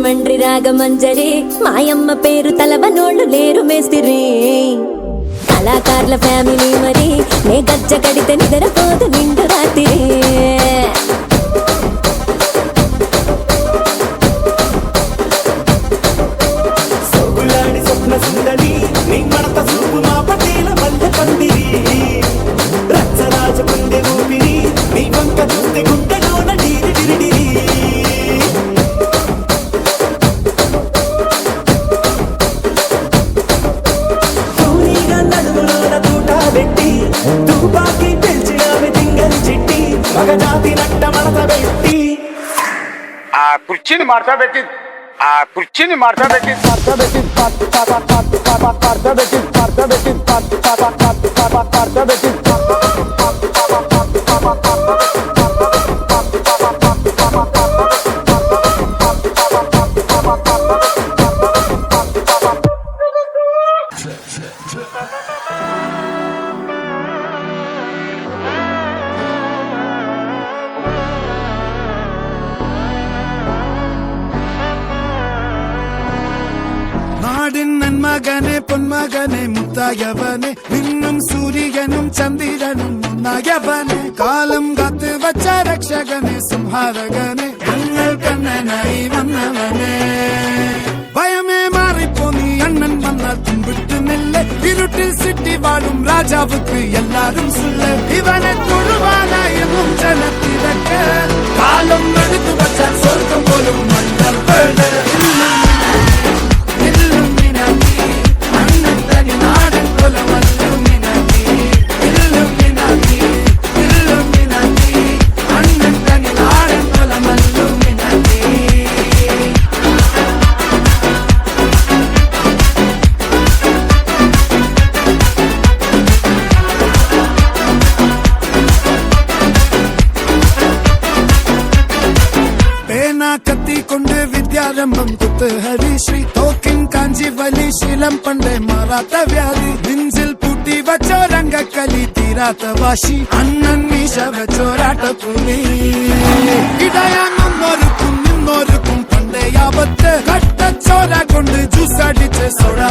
రాజమండ్రి రాగమంజరి మాయమ్మ పేరు తలవనోళ్ళు లేరు మేస్తిరి కళాకారుల ఫ్యామిలీ మరి నే గజ్జ కడితే నిద్రపోదు నిండు రాత్రి సోగులాడి స్వప్న సుందరి నీ మడత సూపు మా పటేల మల్లె పందిరి రచ్చరాజ గుండె ఊపిరి నీ వంక చూస్తే గుండెలోన డీరి డిరిడిరి తూనీగా నడుములోన తూట పెట్టి తుపాకి పెంచినామె తింగరి చిట్టి మగజాతి నట్ట మడత పెట్టి ఆ కుర్చీని మార్చబెట్టి നാടിൻ നന്മകനെ പൊന്മകനെ മുത്തായവനെ നിന്നും സൂര്യനും ചന്ദ്രനും ഒന്നായവനെ കാലം കാത്ത് വച്ച രക്ഷകനെ സംഹാരകനെ ഞങ്ങൾ കണ്ണനായി വന്നവനെ ഭയമേ മാറിപ്പോ നീ അണ്ണൻ വന്നാൽ തുമ്പിട്ട് നെല്ല് ഇരുട്ടിൽ സിറ്റി വാഴും രാജാവുക്ക് എല്ലാരും സുല്ല ഇവനെ തൊഴുവാനായെന്നും ജനത്തിരക്ക് കാലം എടുത്തു വച്ചാൽ സ്വർഗം പോലും മണ്ണൽ വീട് കത്തിക്കൊണ്ട് വിദ്യാരംഭം കുത്ത് ഹരിശ്രീ തോക്കിൻ കാഞ്ചി വലി ശീലം പണ്ടേ മാറാത്ത വ്യാധി നെഞ്ചിൽ പൂട്ടി വച്ചോരംഗക്കലി തീരാത്ത വാശി അണ്ണൻ മീശ വെച്ചോരാട്ടപ്പുലി ഇടയാങ്ങൊന്നൊരുക്കും നിന്നൊരുക്കും പണ്ടേ ആപത്ത് കട്ടച്ചോര കൊണ്ട് ജ്യൂസ് അടിച്ച് സോഡാ